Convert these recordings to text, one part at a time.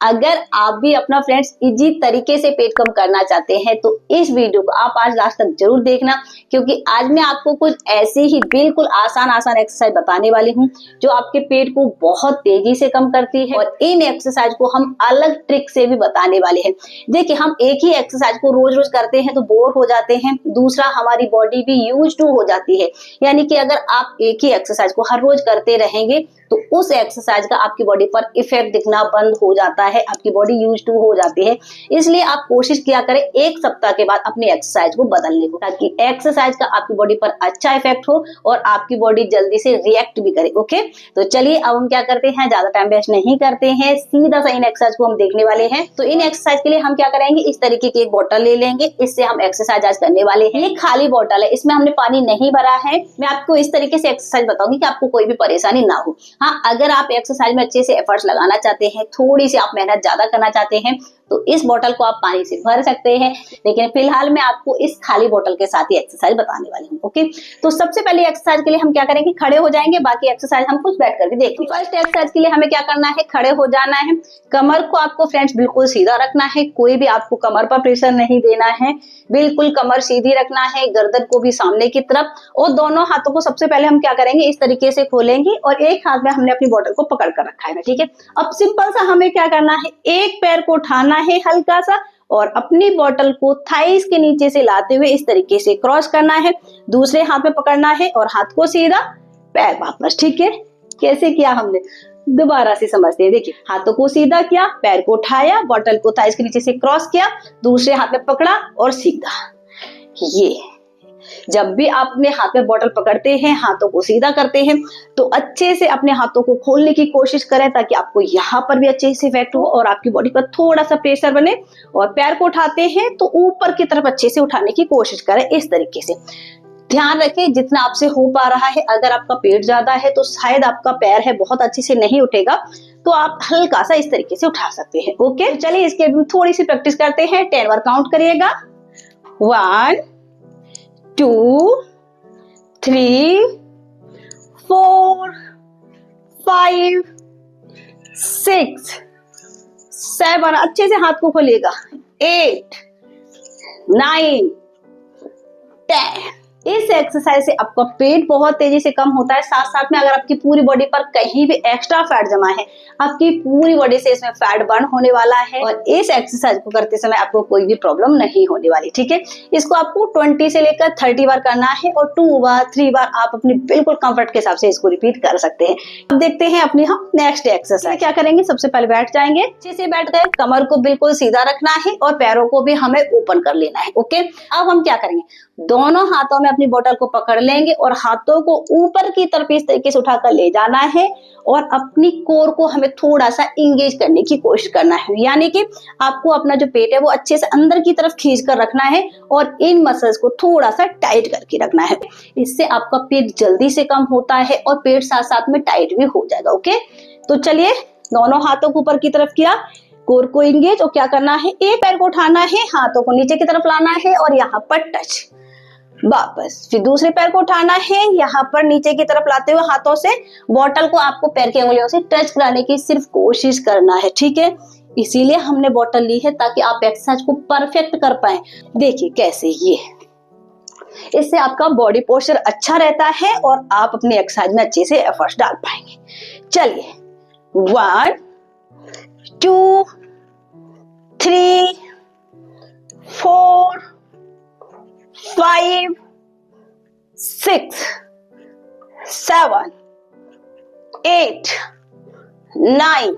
अगर आप भी अपना फ्रेंड्स इजी तरीके से पेट कम करना चाहते हैं तो इस वीडियो को आप आज लास्ट तक जरूर देखना, क्योंकि आज मैं आपको कुछ ऐसी ही बिल्कुल आसान एक्सरसाइज बताने वाली हूँ जो आपके पेट को बहुत तेजी से कम करती है। और इन एक्सरसाइज को हम अलग ट्रिक से भी बताने वाले हैं। देखिए, हम एक ही एक्सरसाइज को रोज रोज करते हैं तो बोर हो जाते हैं, दूसरा हमारी बॉडी भी यूज टू हो जाती है। यानी कि अगर आप एक ही एक्सरसाइज को हर रोज करते रहेंगे तो उस एक्सरसाइज का आपकी बॉडी पर इफेक्ट दिखना बंद हो जाता है, आपकी बॉडी यूज टू हो जाती है। इसलिए आप कोशिश किया करें एक सप्ताह के बाद अपनी एक्सरसाइज को बदलने को, ताकि एक्सरसाइज का आपकी बॉडी पर अच्छा इफेक्ट हो और आपकी बॉडी जल्दी से रिएक्ट भी करे। ओके, तो चलिए अब हम क्या करते हैं, ज्यादा टाइम वेस्ट नहीं करते हैं, सीधा सा इन एक्सरसाइज को हम देखने वाले हैं। तो इन एक्सरसाइज के लिए हम क्या करेंगे, इस तरीके की एक बोतल ले लेंगे, इससे हम एक्सरसाइज आज करने वाले हैं। ये खाली बोतल है, इसमें हमने पानी नहीं भरा है। मैं आपको इस तरीके से एक्सरसाइज बताऊंगी कि आपको कोई भी परेशानी ना हो। हाँ, अगर आप एक्सरसाइज में अच्छे से एफर्ट्स लगाना चाहते हैं, थोड़ी सी आप मेहनत ज्यादा करना चाहते हैं, तो इस बोतल को आप पानी से भर सकते हैं। लेकिन फिलहाल मैं आपको इस खाली बोतल के साथ ही एक्सरसाइज बताने वाली हूँ। ओके, तो सबसे पहले एक्सरसाइज के लिए हम क्या करेंगे, खड़े हो जाएंगे। बाकी एक्सरसाइज हम कुछ बैठ कर भी देखेंगे। फर्स्ट एक्सरसाइज के लिए हमें क्या करना है, खड़े हो जाना है। कमर को आपको फ्रेंड्स बिल्कुल सीधा रखना है, कोई भी आपको कमर पर प्रेशर नहीं देना है, बिल्कुल कमर सीधी रखना है, गर्दन को भी सामने की तरफ। और दोनों हाथों को सबसे पहले हम क्या करेंगे, इस तरीके से खोलेंगे और एक हाथ में हमने अपनी बोतल को पकड़ कर रखा है। ठीक है, अब सिंपल सा हमें क्या करना है, एक पैर को उठाना है हल्का सा और अपनी बोतल को थाइस के नीचे से लाते हुए इस तरीके से क्रॉस करना है, दूसरे हाथ में पकड़ना है और हाथ को सीधा, पैर वापस। ठीक है, कैसे किया हमने, दोबारा से समझते हैं। देखिए, हाथों को सीधा किया, पैर को उठाया, बोतल को थाइस के नीचे से क्रॉस किया, दूसरे हाथ में पकड़ा और सीधा। ये जब भी आप अपने हाथ में बोतल पकड़ते हैं, हाथों को सीधा करते हैं, तो अच्छे से अपने हाथों को खोलने की कोशिश करें, ताकि आपको यहाँ पर भी अच्छे से इफेक्ट हो और आपकी बॉडी पर थोड़ा सा प्रेशर बने। और पैर को उठाते हैं तो ऊपर की तरफ अच्छे से उठाने की कोशिश करें, इस तरीके से। ध्यान रखें जितना आपसे हो पा रहा है। अगर आपका पेट ज्यादा है तो शायद आपका पैर है बहुत अच्छे से नहीं उठेगा, तो आप हल्का सा इस तरीके से उठा सकते हैं। ओके, चलिए इसके थोड़ी सी प्रैक्टिस करते हैं। 10 बार काउंट करिएगा, 1 2 3 4 5 6 7, अच्छे से हाथ को खोलिएगा, 8 9 10। इस एक्सरसाइज से आपका पेट बहुत तेजी से कम होता है। साथ साथ में अगर आपकी पूरी बॉडी पर कहीं भी एक्स्ट्रा फैट जमा है, आपकी पूरी बॉडी से इसमें फैट बर्न होने वाला है और इस एक्सरसाइज को करते समय आपको कोई भी प्रॉब्लम नहीं होने वाली। ठीक है, इसको आपको 20 से लेकर 30 बार करना है और 2 बार 3 बार आप अपने बिल्कुल कंफर्ट के हिसाब से इसको रिपीट कर सकते हैं। अब देखते हैं अपनी हम नेक्स्ट एक्सरसाइज क्या करेंगे। सबसे पहले बैठ जाएंगे, अच्छे से बैठ गए, कमर को बिल्कुल सीधा रखना है और पैरों को भी हमें ओपन कर लेना है। ओके, अब हम क्या करेंगे, दोनों हाथों में अपनी बोतल को पकड़ लेंगे और हाथों को ऊपर की तरफ इस तरीके से उठाकर ले जाना है और अपनी कोर को हमें थोड़ा सा इंगेज करने की कोशिश करना है। यानी कि आपको अपना जो पेट है वो अच्छे से अंदर की तरफ खींच कर रखना है और इन मसल्स को थोड़ा सा टाइट करके रखना है। इससे आपका पेट जल्दी से कम होता है और पेट साथ साथ में टाइट भी हो जाएगा। ओके, तो चलिए, दोनों हाथों को ऊपर की तरफ किया, कोर को इंगेज, और क्या करना है, एक पैर को उठाना है, हाथों को नीचे की तरफ लाना है और यहाँ पर टच, वापस। फिर दूसरे पैर को उठाना है, यहाँ पर नीचे की तरफ लाते हुए हाथों से बोतल को आपको पैर की उंगलियों से टच कराने की सिर्फ कोशिश करना है। ठीक है, इसीलिए हमने बोतल ली है ताकि आप एक्सरसाइज को परफेक्ट कर पाए। देखिए कैसे, ये इससे आपका बॉडी पोस्चर अच्छा रहता है और आप अपनी एक्सरसाइज में अच्छे से एफर्ट्स डाल पाएंगे। चलिए, 1 2 3 4 5 6 7 8 9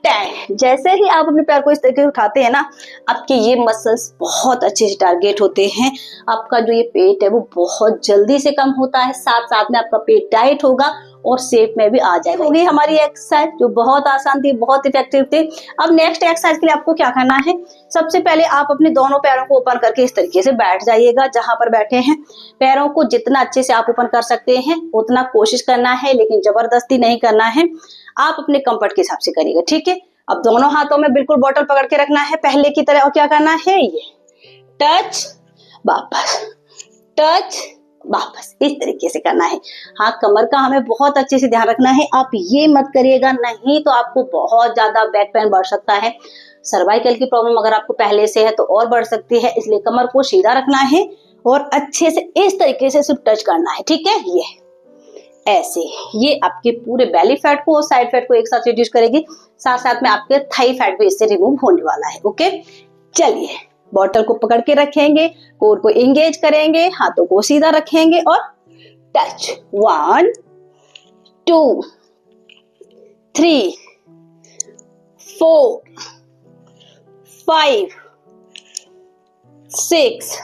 10। जैसे ही आप अपने पैर को इस तरीके से उठाते हैं ना, आपके ये मसल्स बहुत अच्छे से टारगेट होते हैं। आपका जो ये पेट है वो बहुत जल्दी से कम होता है, साथ साथ में आपका पेट टाइट होगा और शेप में भी आ जाएगा। होगी हमारी एक्सरसाइज जो बहुत आसान थी, बहुत इफेक्टिव थी। अब नेक्स्ट एक्सरसाइज के लिए आपको क्या करना है, सबसे पहले आप अपने दोनों पैरों को ओपन करके इस तरीके से बैठ जाइएगा जहां पर बैठे हैं। पैरों को जितना अच्छे से आप ओपन कर सकते हैं उतना कोशिश करना है, लेकिन जबरदस्ती नहीं करना है, आप अपने कंफर्ट के हिसाब से करिएगा। ठीक है, अब दोनों हाथों में बिल्कुल बोतल पकड़ के रखना है पहले की तरह, और क्या करना है, ये टच, वापस, टच, वापस इस तरीके से करना है। हाँ, कमर का हमें बहुत अच्छे से ध्यान रखना है। आप ये मत करिएगा, नहीं तो आपको बहुत ज्यादा बैक पेन बढ़ सकता है। सर्वाइकल की प्रॉब्लम अगर आपको पहले से है तो और बढ़ सकती है, इसलिए कमर को सीधा रखना है और अच्छे से इस तरीके से सिर्फ टच करना है। ठीक है, ये ऐसे, ये आपके पूरे बेली फैट को और साइड फैट को एक साथ रिड्यूस करेगी, साथ साथ में आपके थाई फैट भी इससे रिमूव होने वाला है। ओके, चलिए बॉटल को पकड़ के रखेंगे, कोर को एंगेज करेंगे, हाथों को सीधा रखेंगे और टच। 1 2 3 4 5 6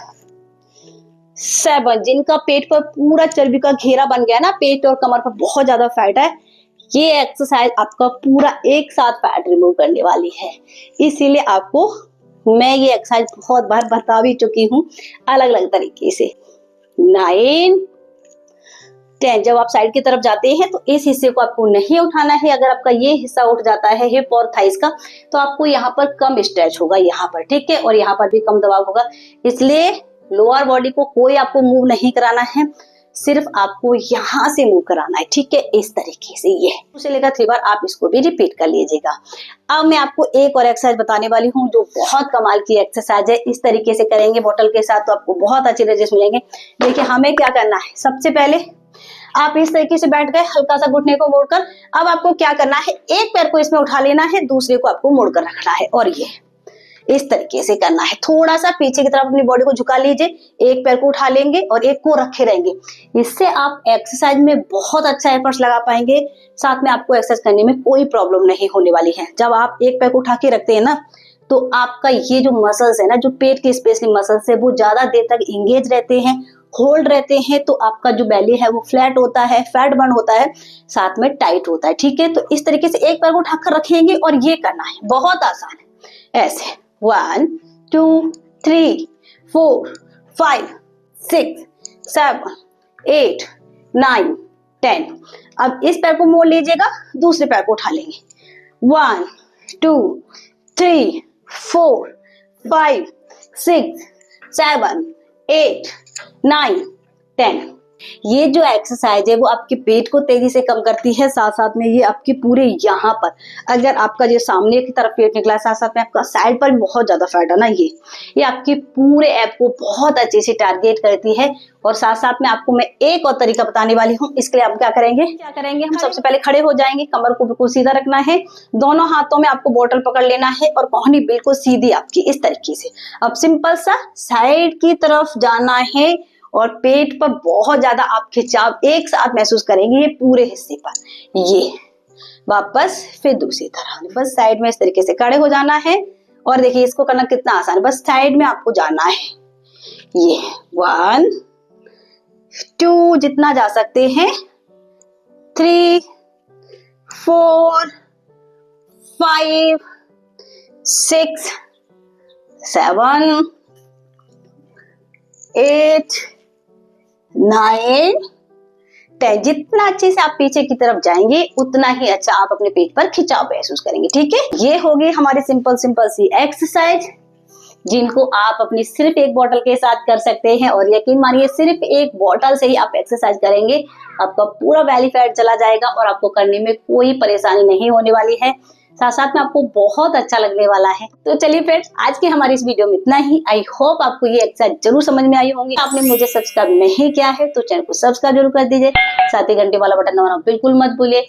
7। जिनका पेट पर पूरा चर्बी का घेरा बन गया ना, पेट और कमर पर बहुत ज्यादा फैट है, ये एक्सरसाइज आपका पूरा एक साथ फैट रिमूव करने वाली है। इसीलिए आपको मैं ये एक्सरसाइज बहुत बार बता भी चुकी हूँ अलग अलग तरीके से। 9 10। जब आप साइड की तरफ जाते हैं तो इस हिस्से को आपको नहीं उठाना है। अगर आपका ये हिस्सा उठ जाता है हिप और थाइस का, तो आपको यहाँ पर कम स्ट्रेच होगा यहाँ पर, ठीक है, और यहाँ पर भी कम दबाव होगा। इसलिए लोअर बॉडी को कोई आपको मूव नहीं कराना है, सिर्फ आपको यहाँ से मूव कराना है। ठीक है, इस तरीके से ये 2 से लेकर 3 बार आप इसको भी रिपीट कर लीजिएगा। अब मैं आपको एक और एक्सरसाइज बताने वाली हूँ जो बहुत कमाल की एक्सरसाइज है। इस तरीके से करेंगे बॉटल के साथ तो आपको बहुत अच्छे रिजल्ट मिलेंगे। देखिए, हमें क्या करना है, सबसे पहले आप इस तरीके से बैठ गए, हल्का सा घुटने को मोड़कर। अब आपको क्या करना है, एक पैर को इसमें उठा लेना है, दूसरे को आपको मोड़कर रखना है और ये इस तरीके से करना है। थोड़ा सा पीछे की तरफ अपनी बॉडी को झुका लीजिए, एक पैर को उठा लेंगे और एक को रखे रहेंगे। इससे आप एक्सरसाइज में बहुत अच्छा एफर्ट्स लगा पाएंगे, साथ में आपको एक्सरसाइज करने में कोई प्रॉब्लम नहीं होने वाली है। जब आप एक पैर को उठा के रखते हैं ना, तो आपका ये जो मसल्स है ना, जो पेट के स्पेशली मसल्स है, वो ज्यादा देर तक इंगेज रहते हैं, होल्ड रहते हैं। तो आपका जो बेली है वो फ्लैट होता है, फैट बर्न होता है, साथ में टाइट होता है। ठीक है, तो इस तरीके से एक पैर को उठाकर रखेंगे और ये करना है, बहुत आसान है। ऐसे 1 2 3 4 5 6 7 8 9 10। अब इस पैर को मोड़ लीजिएगा, दूसरे पैर को उठा लेंगे। 1 2 3 4 5 6 7 8 9 10। ये जो एक्सरसाइज है वो आपके पेट को तेजी से कम करती है, साथ साथ में ये आपके पूरे यहाँ पर, अगर आपका जो सामने की तरफ पेट निकला है, साथ साथ में आपका साइड पर भी बहुत ज्यादा फैट है ना, ये आपके पूरे ऐप को बहुत अच्छे से टारगेट करती है। और साथ साथ में आपको मैं एक और तरीका बताने वाली हूँ। इसके लिए आप क्या करेंगे, हम सबसे पहले खड़े हो जाएंगे, कमर को बिल्कुल सीधा रखना है, दोनों हाथों में आपको बोतल पकड़ लेना है और कोहनी बिल्कुल सीधी आपकी इस तरीके से। अब सिंपल सा साइड की तरफ जाना है और पेट पर बहुत ज्यादा आप खिंचाव एक साथ महसूस करेंगे, ये पूरे हिस्से पर। ये वापस फिर दूसरी तरफ, बस साइड में इस तरीके से खड़े हो जाना है। और देखिए इसको करना कितना आसान है, बस साइड में आपको जाना है। ये 1 2, जितना जा सकते हैं, 3 4 5 6 7 8 9 10। जितना अच्छे से आप पीछे की तरफ जाएंगे उतना ही अच्छा आप अपने पेट पर खिंचाव महसूस करेंगे। ठीक है, ये होगी हमारी सिंपल सी एक्सरसाइज, जिनको आप अपनी सिर्फ एक बोतल के साथ कर सकते हैं। और यकीन मानिए, सिर्फ एक बोतल से ही आप एक्सरसाइज करेंगे, आपका पूरा बेली फैट चला जाएगा और आपको करने में कोई परेशानी नहीं होने वाली है, साथ साथ में आपको बहुत अच्छा लगने वाला है। तो चलिए फ्रेंड्स, आज की हमारी इस वीडियो में इतना ही। आई होप आपको ये एक्सरसाइज जरूर समझ में आई होंगी। आपने मुझे सब्सक्राइब नहीं किया है तो चैनल को सब्सक्राइब जरूर कर दीजिए, साथ ही घंटे वाला बटन दबाना बिल्कुल मत भूलिए।